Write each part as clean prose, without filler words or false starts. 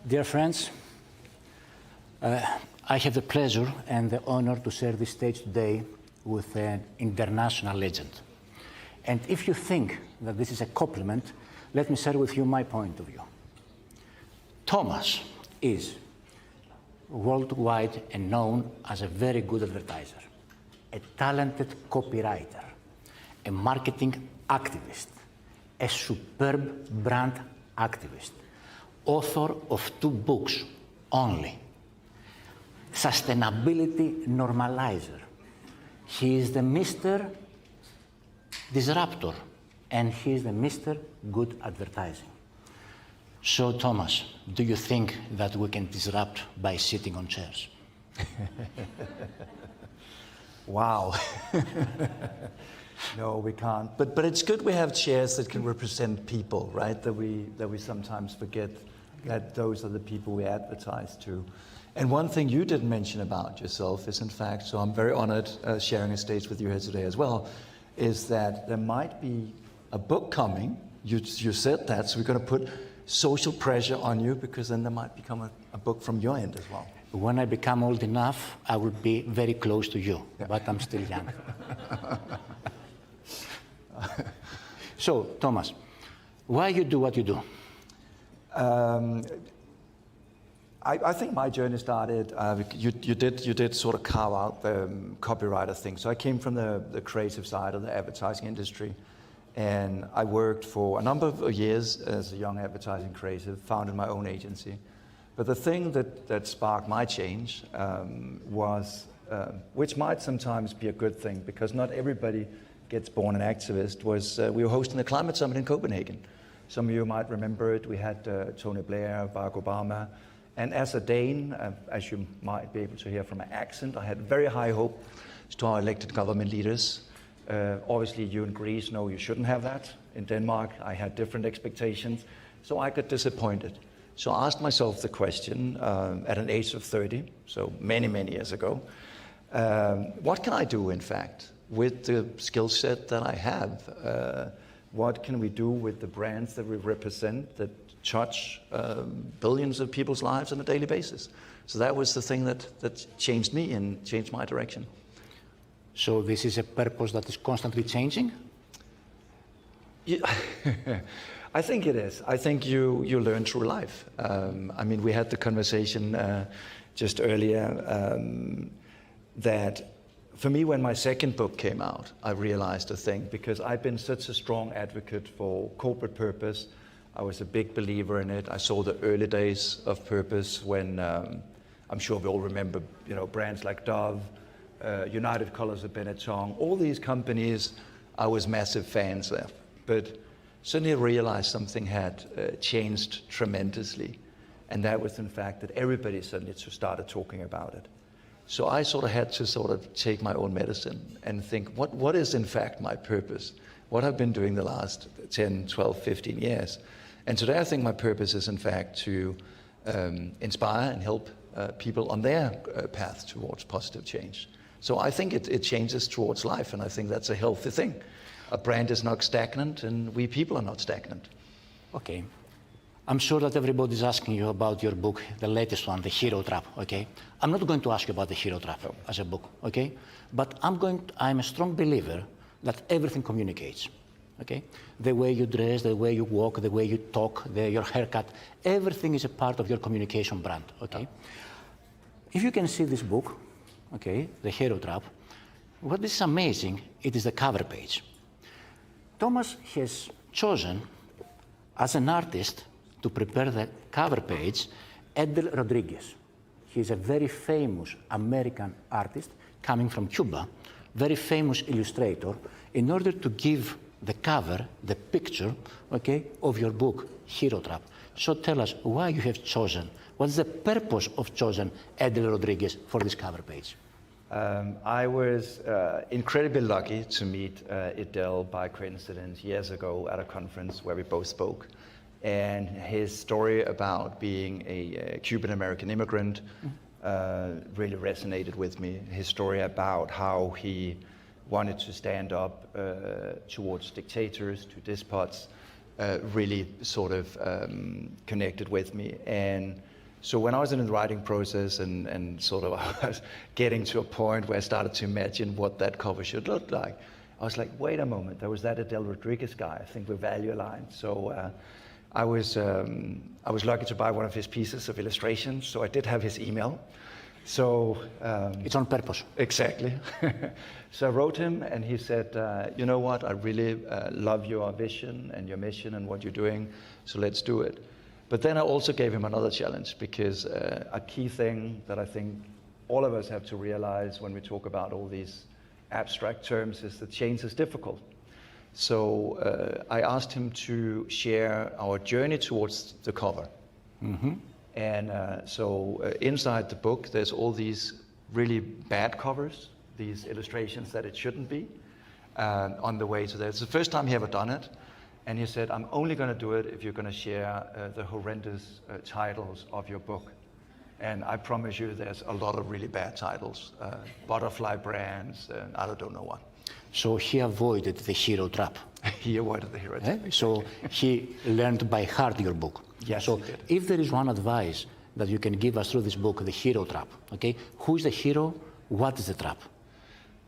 Dear friends, I have the pleasure and the honor to share this stage today with an international legend. And if you think that this is a compliment, let me share with you my point of view. Thomas is worldwide and known as a very good advertiser, a talented copywriter, a marketing activist, a superb brand activist, author of 2 books only, sustainability normalizer. He is the Mr. Disruptor, and he is the Mr. Good Advertising. So, Thomas, do you think that we can disrupt by sitting on chairs? Wow. No, we can't. But it's good we have chairs that can represent people, right? That we sometimes forget that those are the people we advertise to. And one thing you didn't mention about yourself is, in fact, so I'm very honored sharing a stage with you here today as well, is that there might be a book coming. You said that, so we're going to put social pressure on you, because then there might become a book from your end as well. When I become old enough, I will be very close to you, but I'm still young. So, Thomas, why you do what you do? I think my journey started, you did sort of carve out the copywriter thing. So I came from the creative side of the advertising industry, and I worked for a number of years as a young advertising creative, founded my own agency. But the thing that sparked my change was, which might sometimes be a good thing, because not everybody gets born an activist, was we were hosting the climate summit in Copenhagen. Some of you might remember it. We had Tony Blair, Barack Obama. And as a Dane, as you might be able to hear from my accent, I had very high hopes to our elected government leaders. Obviously, you in Greece know you shouldn't have that. In Denmark, I had different expectations, so I got disappointed. So I asked myself the question at an age of 30, so many, many years ago, what can I do, in fact, with the skill set that I have? What can we do with the brands that we represent that touch billions of people's lives on a daily basis? So that was the thing that changed me and changed my direction. So this is a purpose that is constantly changing? Yeah. I think it is. I think you learn through life. I mean, we had the conversation just earlier that for me, when my second book came out, I realized a thing, because I've been such a strong advocate for corporate purpose. I was a big believer in it. I saw the early days of purpose when I'm sure we all remember, brands like Dove, United Colors of Benetton, all these companies. I was massive fans of, but suddenly realized something had changed tremendously, and that was, in fact, that everybody suddenly started talking about it. So I sort of had to take my own medicine and think, what is in fact my purpose? What I've been doing the last 10, 12, 15 years. And today I think my purpose is in fact to inspire and help people on their path towards positive change. So I think it changes towards life, and I think that's a healthy thing. A brand is not stagnant, and we people are not stagnant. Okay. I'm sure that everybody's asking you about your book, the latest one, The Hero Trap, okay? I'm not going to ask you about The Hero Trap as a book, okay? But I'm a strong believer that everything communicates, okay? The way you dress, the way you walk, the way you talk, your haircut, everything is a part of your communication brand, okay? If you can see this book, okay, The Hero Trap, what is amazing, it is the cover page. Thomas has chosen, as an artist, to prepare the cover page, Edel Rodriguez. He's a very famous American artist coming from Cuba, very famous illustrator, in order to give the cover, the picture, okay, of your book, Hero Trap. So tell us why you have chosen, what's the purpose of choosing Edel Rodriguez for this cover page? I was incredibly lucky to meet Edel by coincidence years ago at a conference where we both spoke. And his story about being a Cuban-American immigrant really resonated with me. His story about how he wanted to stand up towards dictators, to despots, really sort of connected with me. And so when I was in the writing process and sort of I was getting to a point where I started to imagine what that cover should look like, I was like, wait a moment, there was that Adele Rodriguez guy. I think we're value aligned. So I was lucky to buy one of his pieces of illustrations. So I did have his email. So it's on purpose. Exactly. So I wrote him, and he said, you know what, I really love your vision and your mission and what you're doing, so let's do it. But then I also gave him another challenge, because a key thing that I think all of us have to realize when we talk about all these abstract terms is that change is difficult. So I asked him to share our journey towards the cover. Mm-hmm. And so inside the book, there's all these really bad covers, these illustrations that it shouldn't be, on the way to there. It's the first time he ever done it. And he said, I'm only going to do it if you're going to share the horrendous titles of your book. And I promise you there's a lot of really bad titles, butterfly brands, and I don't know what. So he avoided the hero trap. He avoided the hero trap. So he learned by heart your book. Yes, so he did. If there is one advice that you can give us through this book, the hero trap, okay? Who is the hero? What is the trap?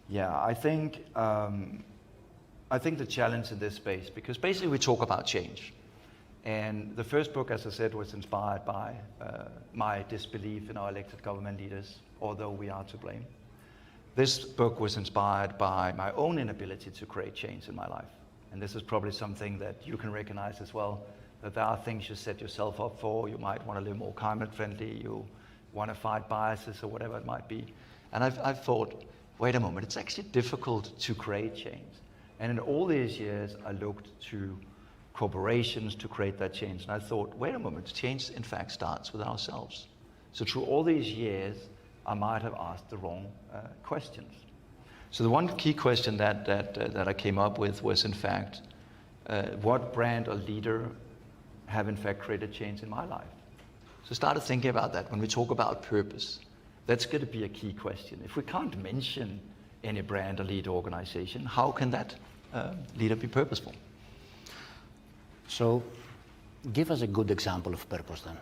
Yeah, I think the challenge in this space, because basically we talk about change. And the first book, as I said, was inspired by my disbelief in our elected government leaders, although we are to blame. This book was inspired by my own inability to create change in my life. And this is probably something that you can recognize as well, that there are things you set yourself up for. You might want to live more climate friendly, you want to fight biases or whatever it might be. And I've thought, wait a moment, it's actually difficult to create change. And in all these years, I looked to corporations to create that change. And I thought, wait a moment, change in fact starts with ourselves. So through all these years, I might have asked the wrong questions. So the one key question that I came up with was, in fact, what brand or leader have in fact created change in my life? So I started thinking about that. When we talk about purpose, that's going to be a key question. If we can't mention any brand or leader organization, how can that leader be purposeful? So give us a good example of purpose then.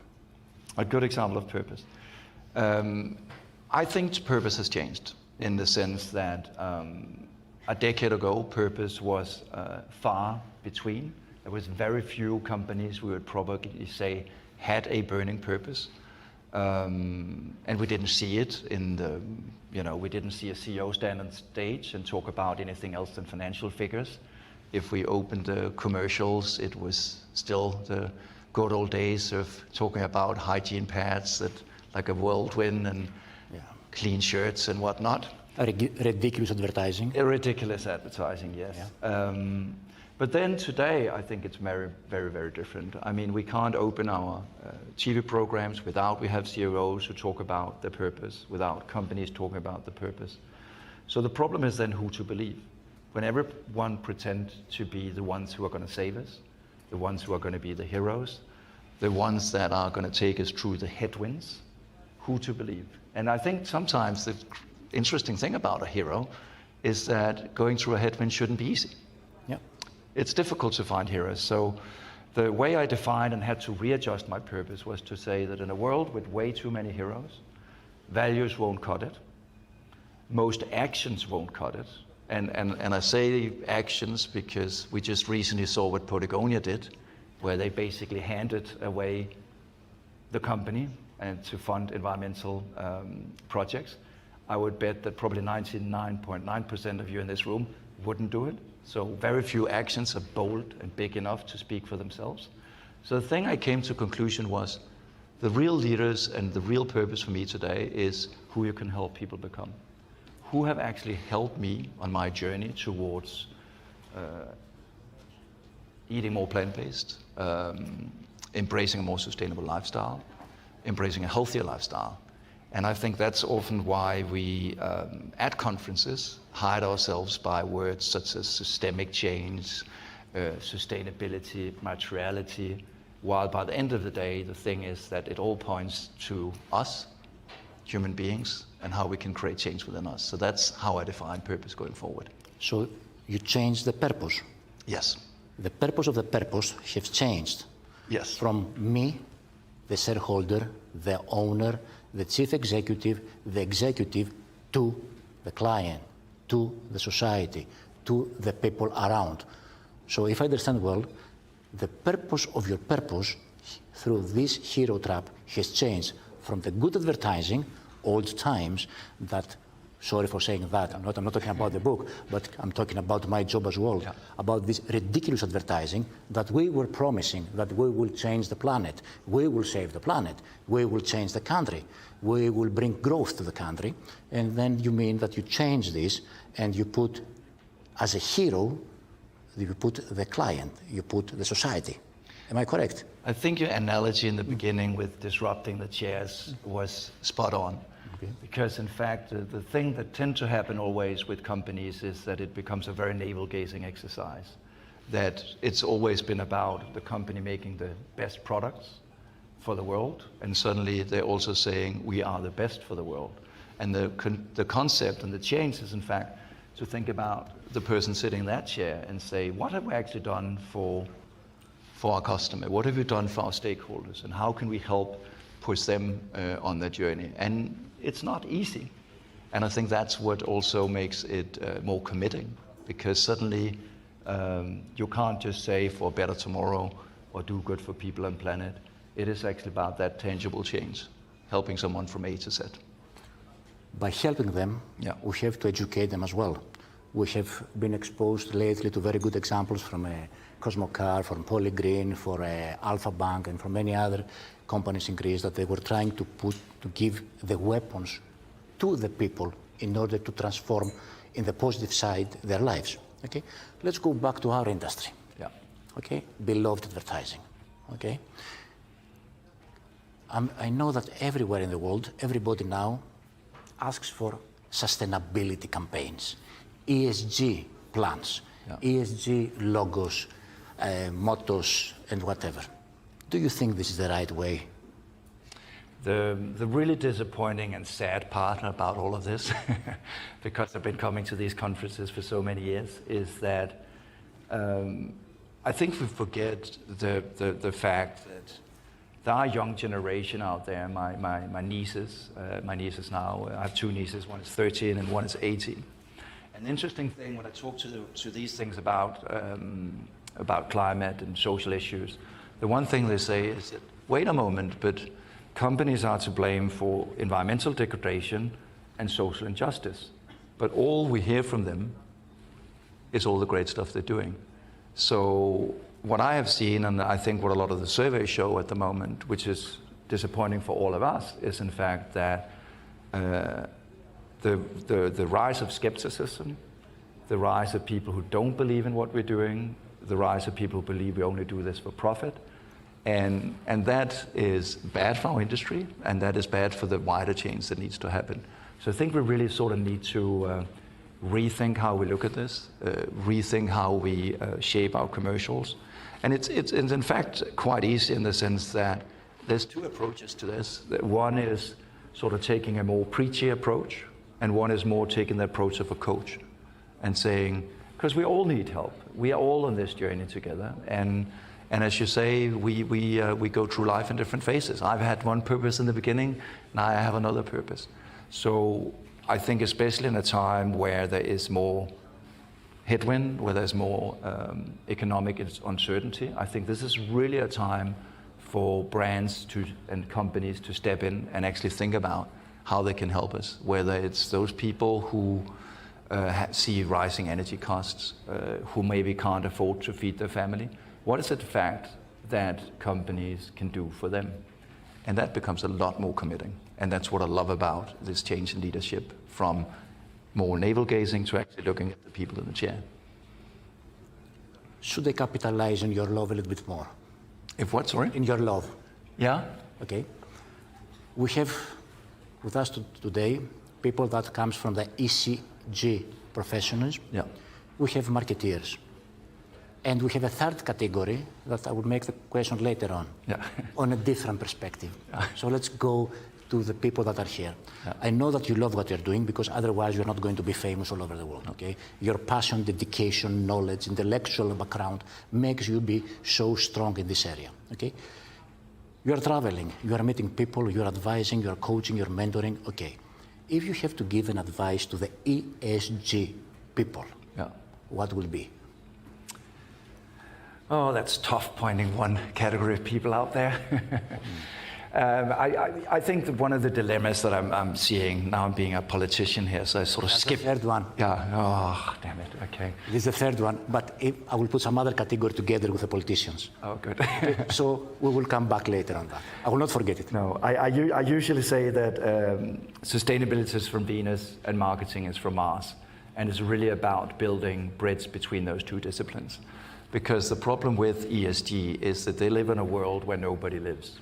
A good example of purpose. I think purpose has changed in the sense that a decade ago, purpose was far between. There was very few companies we would probably say had a burning purpose. And we didn't see it in the, we didn't see a CEO stand on stage and talk about anything else than financial figures. If we opened the commercials, it was still the good old days of talking about hygiene pads that like a whirlwind and clean shirts and whatnot. Ridiculous advertising. Ridiculous advertising, yes. Yeah. But then today, I think it's very, very, very different. I mean, we can't open our TV programs without we have CEOs who talk about the purpose, without companies talking about the purpose. So the problem is then who to believe. When everyone pretends to be the ones who are going to save us, the ones who are going to be the heroes, the ones that are going to take us through the headwinds, who to believe. And I think sometimes the interesting thing about a hero is that going through a headwind shouldn't be easy. Yeah. It's difficult to find heroes. So the way I defined and had to readjust my purpose was to say that in a world with way too many heroes, values won't cut it. Most actions won't cut it. And I say actions because we just recently saw what Patagonia did, where they basically handed away the company and to fund environmental projects. I would bet that probably 99.9% of you in this room wouldn't do it. So very few actions are bold and big enough to speak for themselves. So the thing I came to conclusion was the real leaders and the real purpose for me today is who you can help people become. Who have actually helped me on my journey towards eating more plant-based, embracing a more sustainable lifestyle, embracing a healthier lifestyle. And I think that's often why we, at conferences, hide ourselves by words such as systemic change, sustainability, materiality, while by the end of the day, the thing is that it all points to us, human beings, and how we can create change within us. So that's how I define purpose going forward. So you change the purpose. Yes. The purpose of the purpose has changed. Yes. From me, the shareholder, the owner, the chief executive, the executive, to the client, to the society, to the people around. So if I understand well, the purpose of your purpose through this hero trap has changed from the good advertising, old times, that, sorry for saying that, I'm not talking about the book, but I'm talking about my job as well, about this ridiculous advertising that we were promising that we will change the planet, we will save the planet, we will change the country, we will bring growth to the country, and then you mean that you change this and you put, as a hero, you put the client, you put the society. Am I correct? I think your analogy in the beginning with disrupting the chairs was spot on. Okay. Because in fact, the thing that tends to happen always with companies is that it becomes a very navel-gazing exercise. That it's always been about the company making the best products for the world, and suddenly they're also saying we are the best for the world. And the concept and the change is in fact to think about the person sitting in that chair and say, what have we actually done for our customer? What have we done for our stakeholders? And how can we help push them on their journey? And it's not easy. And I think that's what also makes it more committing, because suddenly you can't just say for a better tomorrow or do good for people and planet. It is actually about that tangible change, helping someone from A to Z. By helping them, we have to educate them as well. We have been exposed lately to very good examples from Cosmocar, from Polygreen, for Alpha Bank, and from many other companies in Greece that they were trying to give the weapons to the people in order to transform in the positive side their lives. Okay, let's go back to our industry. Yeah. Okay, beloved advertising. Okay, I know that everywhere in the world, everybody now asks for sustainability campaigns, ESG plans, ESG logos, mottos, and whatever. Do you think this is the right way? The really disappointing and sad part about all of this, because I've been coming to these conferences for so many years, is that I think we forget the fact that there are young generation out there. My nieces now, I have two nieces, one is 13 and one is 18. An interesting thing when I talk to these things about climate and social issues, the one thing they say is that, wait a moment, but companies are to blame for environmental degradation and social injustice. But all we hear from them is all the great stuff they're doing. So what I have seen, and I think what a lot of the surveys show at the moment, which is disappointing for all of us, is in fact that the rise of skepticism, the rise of people who don't believe in what we're doing, the rise of people who believe we only do this for profit, and that is bad for our industry, and that is bad for the wider change that needs to happen. So I think we really sort of need to rethink how we look at this, rethink how we shape our commercials. And it's in fact quite easy in the sense that there's two approaches to this. One is sort of taking a more preachy approach, and one is more taking the approach of a coach and saying, because we all need help. We are all on this journey together. And as you say, we go through life in different phases. I've had one purpose in the beginning, now I have another purpose. So I think especially in a time where there is more headwind, where there's more economic uncertainty, I think this is really a time for brands and companies to step in and actually think about how they can help us, whether it's those people who see rising energy costs, who maybe can't afford to feed their family. What is it the fact that companies can do for them? And that becomes a lot more committing. And that's what I love about this change in leadership, from more navel-gazing to actually looking at the people in the chair. Should they capitalize on your love a little bit more? If what, sorry? In your love. Yeah. Okay. We have with us today people that comes from the ECG professionals. Yeah. We have marketeers. And we have a third category that I will make the question later on, on a different perspective. So let's go to the people that are here. I know that you love what you're doing because otherwise you're not going to be famous all over the world, okay? Your passion, dedication, knowledge, intellectual background makes you be so strong in this area, okay? You're traveling, you're meeting people, you're advising, you're coaching, you're mentoring, okay. If you have to give an advice to the ESG people, what will be? Oh, that's tough pointing one category of people out there. I think that one of the dilemmas that I'm seeing now, I'm being a politician here, so I sort of skip. The third one. Yeah, oh, damn it, okay. This is the third one, but I will put some other category together with the politicians. Oh, good. Okay, so we will come back later on that. I will not forget it. No, I usually say that sustainability is from Venus and marketing is from Mars. And it's really about building bridge between those two disciplines. Because the problem with ESG is that they live in a world where nobody lives.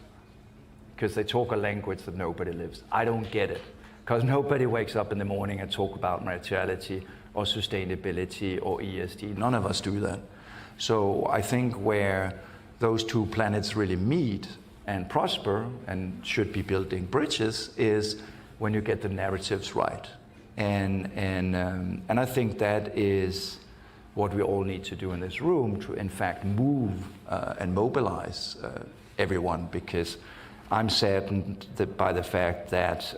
Because they talk a language that nobody lives. I don't get it. Because nobody wakes up in the morning and talk about materiality or sustainability or ESG. None of us do that. So I think where those two planets really meet and prosper and should be building bridges is when you get the narratives right. And I think that is what we all need to do in this room to, in fact, move and mobilize everyone, because I'm saddened by the fact that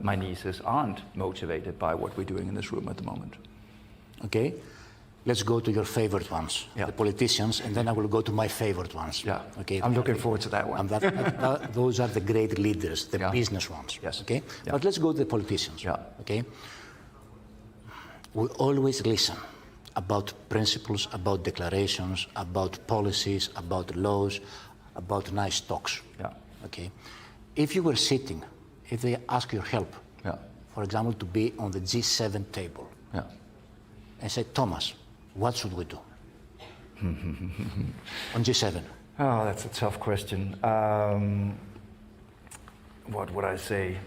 my nieces aren't motivated by what we're doing in this room at the moment. Okay, let's go to your favorite ones, the politicians, and then I will go to my favorite ones. Yeah, okay. I'm looking forward to that one. Those are the great leaders, the business ones. Yes. Okay, but let's go to the politicians. Yeah. Okay, we always listen about principles, about declarations, about policies, about laws, about nice talks. Yeah. Okay, if you were sitting, if they ask your help, for example, to be on the G7 table, and say, Thomas, what should we do on G7? Oh, that's a tough question. What would I say?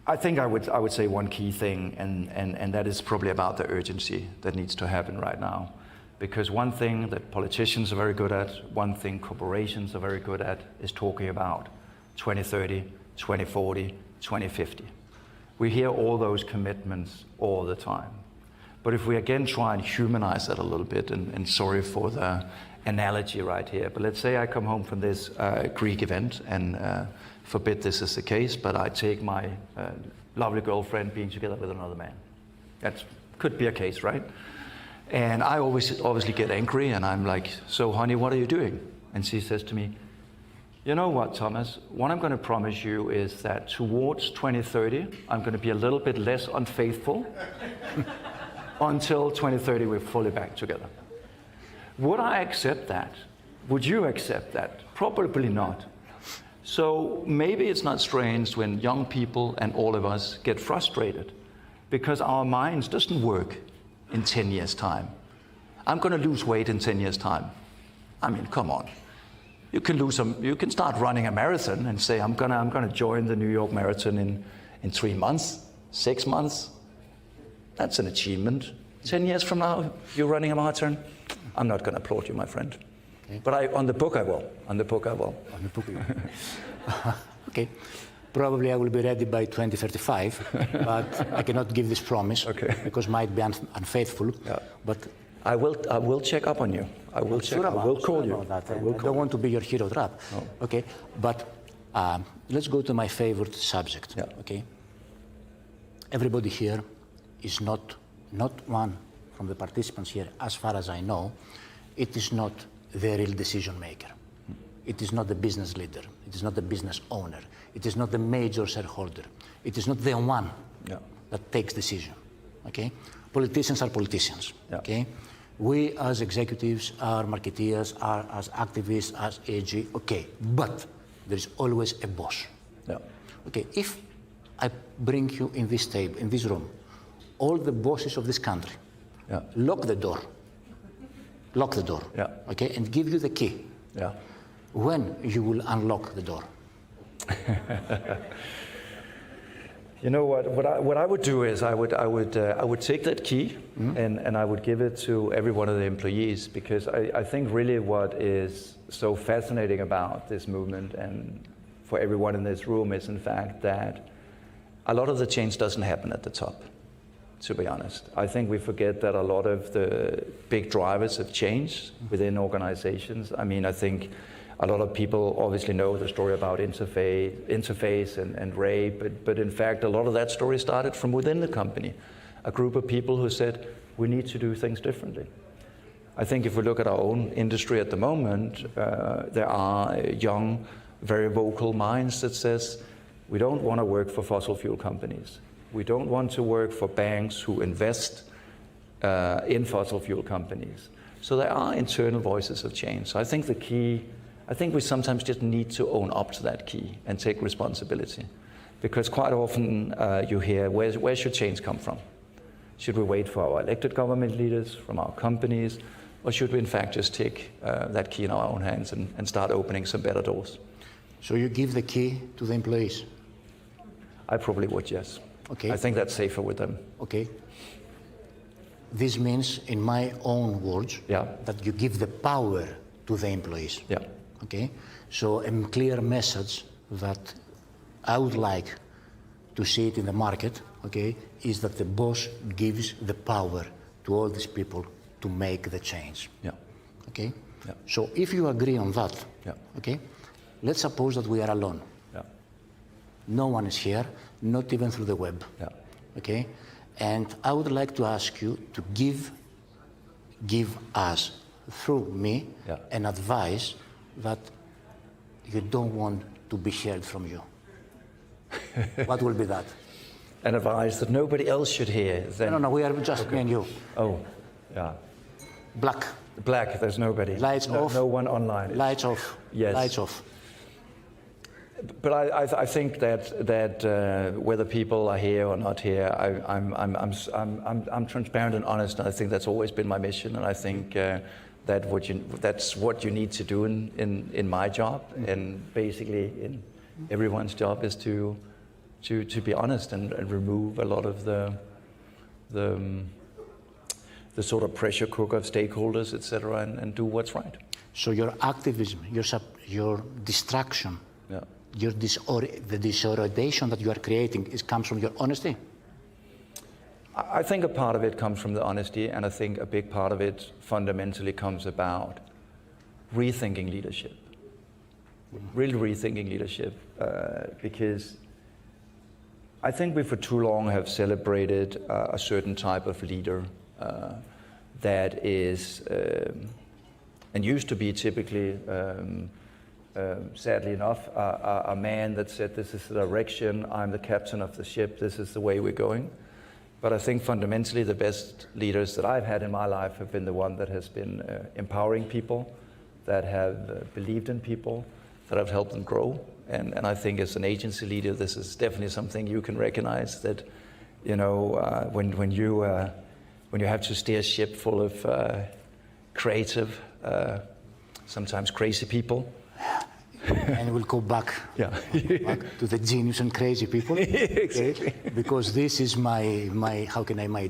I think I would say one key thing, and that is probably about the urgency that needs to happen right now. Because one thing that politicians are very good at, one thing corporations are very good at, is talking about 2030, 2040, 2050. We hear all those commitments all the time. But if we again try and humanize that a little bit, and sorry for the analogy right here, but let's say I come home from this Greek event, and forbid this is the case, but I take my lovely girlfriend being together with another man. That could be a case, right? And I obviously get angry, and I'm like, so honey, what are you doing? And she says to me, you know what, Thomas, what I'm going to promise you is that towards 2030, I'm going to be a little bit less unfaithful until 2030 we're fully back together. Would I accept that? Would you accept that? Probably not. So maybe it's not strange when young people and all of us get frustrated because our minds doesn't work in 10 years' time. I'm going to lose weight in 10 years' time. I mean, come on. You can start running a marathon and say, I'm going to join the New York Marathon in 3 months, 6 months. That's an achievement. 10 years from now, you're running a marathon. I'm not going to applaud you, my friend. Okay. But on the book I will. On the book I will. On the book you will. Okay. Probably I will be ready by 2035, but I cannot give this promise because might be unfaithful. Yeah. But I will check up on you. I will check. I will call you. I don't want to be your hero trap. No. Okay, but let's go to my favorite subject. Yeah. Okay. Everybody here is not one from the participants here, as far as I know, it is not the real decision maker. It is not the business leader. It is not the business owner. It is not the major shareholder. It is not the one that takes decision. Okay? Politicians are politicians. Yeah. Okay? We as executives, are marketeers, are as activists, as AG. Okay, but there is always a boss. Yeah. Okay, if I bring you in this table, in this room, all the bosses of this country, lock the door, okay, and give you the key. Yeah. When you will unlock the door? You know what I would do is I would take that key and I would give it to every one of the employees, because I think really what is so fascinating about this movement, and for everyone in this room is in fact that a lot of the change doesn't happen at the top, to be honest. I think we forget that a lot of the big drivers of change within organizations. I mean, I think a lot of people obviously know the story about interface and Ray, but in fact, a lot of that story started from within the company. A group of people who said, we need to do things differently. I think if we look at our own industry at the moment, there are young, very vocal minds that says, we don't want to work for fossil fuel companies. We don't want to work for banks who invest in fossil fuel companies. So there are internal voices of change. So I think the key, I think we sometimes just need to own up to that key and take responsibility. Because quite often you hear, where should change come from? Should we wait for our elected government leaders, from our companies, or should we in fact just take that key in our own hands and start opening some better doors? So you give the key to the employees? I probably would, yes. Okay. I think that's safer with them. Okay. This means, in my own words, Yeah. that you give the power to the employees. Yeah. Okay. So a clear message that I would like to see it in the market, okay, is that the boss gives the power to all these people to make the change. Yeah. Okay. Yeah. So if you agree on that, Yeah. okay, let's suppose that we are alone. Yeah. No one is here, not even through the web. Yeah. Okay? And I would like to ask you to give us, through me, Yeah. an advice that you don't want to be heard from you. What will be that? An advice that nobody else should hear. Then, No, we are just me and you. Oh, yeah. Black. Black, there's nobody. Lights off. No one online. Lights off. Yes. Lights off. But I think that whether people are here or not here, I'm transparent and honest, and I think that's always been my mission. And I think that's what you need to do in my job, and basically in everyone's job, is to be honest and remove a lot of the sort of pressure cooker of stakeholders, etc., and do what's right. So your activism, your distraction, Yeah. the disorientation that you are creating comes from your honesty? I think a part of it comes from the honesty, and I think a big part of it fundamentally comes about rethinking leadership. Really rethinking leadership, because I think we for too long have celebrated a certain type of leader that is, and used to be typically, sadly enough, a man that said, this is the direction, I'm the captain of the ship, this is the way we're going. But I think fundamentally the best leaders that I've had in my life have been the one that has been empowering people, that have believed in people, that have helped them grow. And I think as an agency leader, this is definitely something you can recognize, that, you know, when you have to steer a ship full of creative, sometimes crazy people. And we'll go back, Yeah. back to the genius and crazy people. Exactly. Okay? Because this is my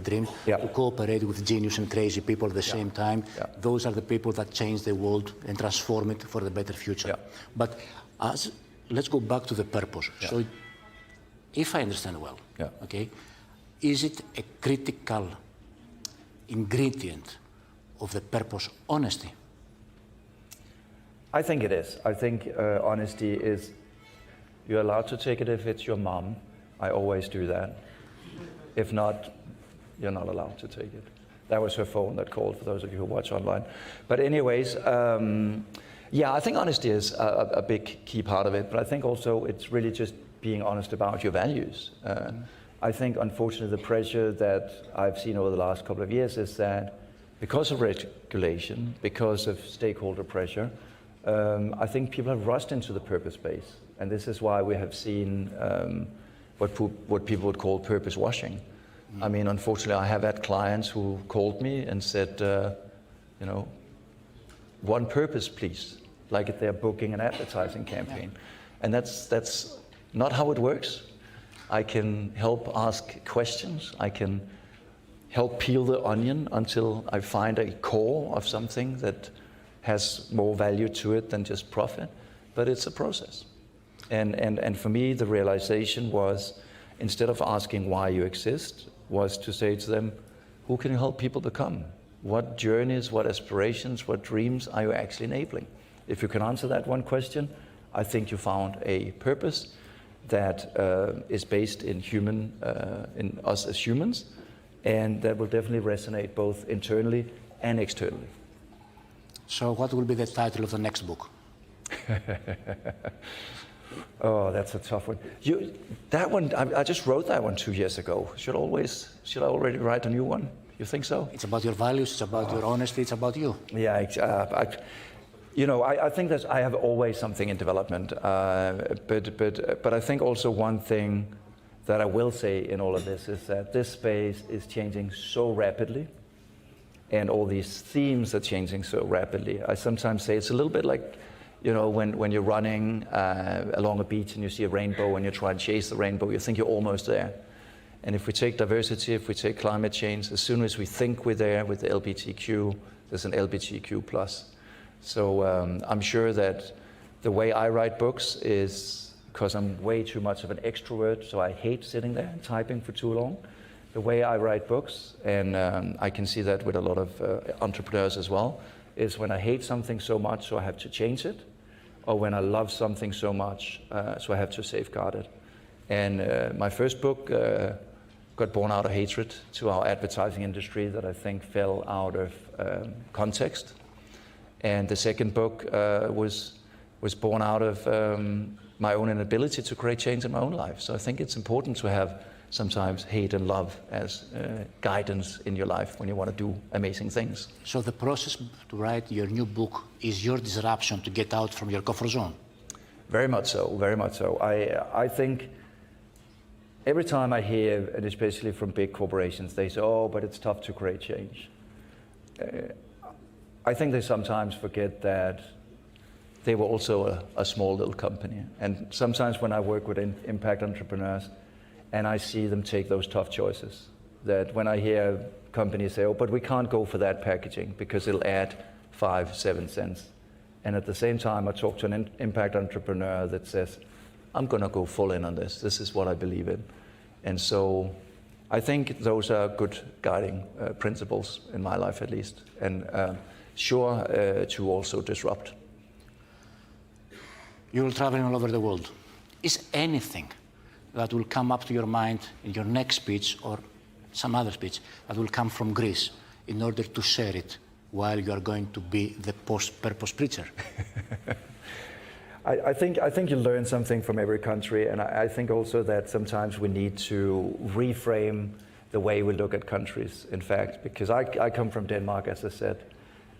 dream, Yeah. to cooperate with genius and crazy people at the same time. Yeah. Those are the people that change the world and transform it for the better future. Yeah. But let's go back to the purpose. Yeah. So if I understand well, Yeah. okay, is it a critical ingredient of the purpose honesty? I think it is. I think honesty is, you're allowed to take it if it's your mom. I always do that. If not, you're not allowed to take it. That was her phone that called, for those of you who watch online. But anyways, yeah, I think honesty is a big key part of it, but I think also it's really just being honest about your values. I think, unfortunately, the pressure that I've seen over the last couple of years is that because of regulation, because of stakeholder pressure, I think people have rushed into the purpose space. And this is why we have seen what people would call purpose washing. I mean, unfortunately, I have had clients who called me and said, you know, one purpose, please, like if they're booking an advertising campaign. And that's not how it works. I can help ask questions. I can help peel the onion until I find a core of something that has more value to it than just profit. But it's a process. And for me, the realization was, instead of asking why you exist, was to say to them, who can you help people become? What journeys, what aspirations, what dreams are you actually enabling? If you can answer that one question, I think you found a purpose that is based in in us as humans, and that will definitely resonate both internally and externally. So what will be the title of the next book? Oh, that's a tough one. That one, I just wrote that one 2 years ago. Should I already write a new one? You think so? It's about your values, it's about your honesty, it's about you. Yeah, I think that I have always something in development, but I think also one thing that I will say in all of this is that this space is changing so rapidly, and all these themes are changing so rapidly. I sometimes say it's a little bit like, when you're running along a beach and you see a rainbow and you try and chase the rainbow, you think you're almost there. And if we take diversity, if we take climate change, as soon as we think we're there with the LGBTQ, there's an LGBTQ plus. So I'm sure that the way I write books is because I'm way too much of an extrovert, so I hate sitting there and typing for too long. The way I write books, and I can see that with a lot of entrepreneurs as well, is when I hate something so much, so I have to change it, or when I love something so much, so I have to safeguard it. And my first book got born out of hatred to our advertising industry that I think fell out of context. And the second book was born out of my own inability to create change in my own life. So I think it's important to have sometimes hate and love as guidance in your life when you want to do amazing things. So the process to write your new book is your disruption to get out from your comfort zone? Very much so, very much so. I think every time I hear, and especially from big corporations, they say, oh, but it's tough to create change. I think they sometimes forget that they were also a small little company. And sometimes when I work with impact entrepreneurs and I see them take those tough choices, that when I hear companies say, oh, but we can't go for that packaging because it'll add 5-7 cents. And at the same time, I talk to an impact entrepreneur that says, I'm going to go full in on this. This is what I believe in. And so I think those are good guiding principles in my life, at least. And sure to also disrupt. You will travel all over the world. Is anything that will come up to your mind in your next speech or some other speech that will come from Greece in order to share it while you are going to be the post-purpose preacher? I think you learn something from every country, and I think also that sometimes we need to reframe the way we look at countries, in fact, because I come from Denmark, as I said,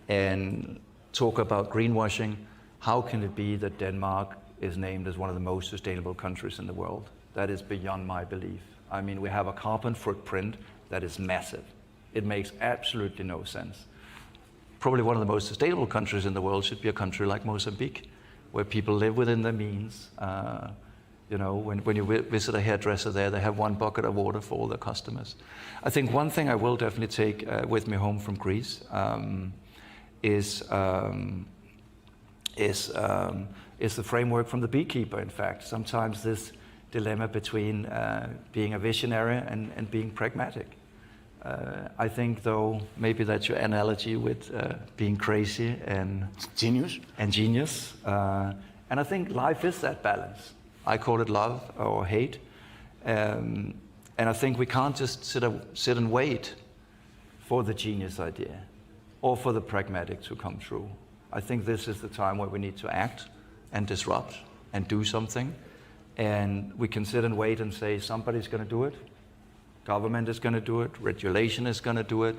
and talk about greenwashing. How can it be that Denmark is named as one of the most sustainable countries in the world? That is beyond my belief. I mean, we have a carbon footprint that is massive. It makes absolutely no sense. Probably one of the most sustainable countries in the world should be a country like Mozambique, where people live within their means. When you visit a hairdresser there, they have one bucket of water for all their customers. I think one thing I will definitely take with me home from Greece is the framework from the beekeeper, in fact. Sometimes this dilemma between being a visionary and being pragmatic. I think, though, maybe that's your analogy with being crazy and genius. And I think life is that balance. I call it love or hate. And I think we can't just sit and wait for the genius idea or for the pragmatic to come true. I think this is the time where we need to act and disrupt and do something. And we can sit and wait and say, somebody's going to do it. Government is going to do it. Regulation is going to do it.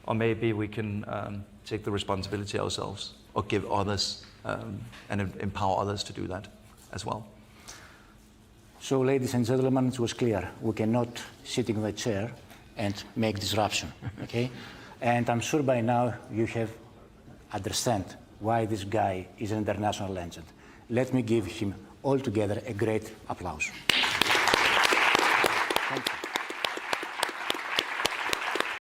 Or maybe we can take the responsibility ourselves or give others and empower others to do that as well. So, ladies and gentlemen, it was clear. We cannot sit in the chair and make disruption, okay? And I'm sure by now you have understand why this guy is an international legend. Let me give him all together a great applause.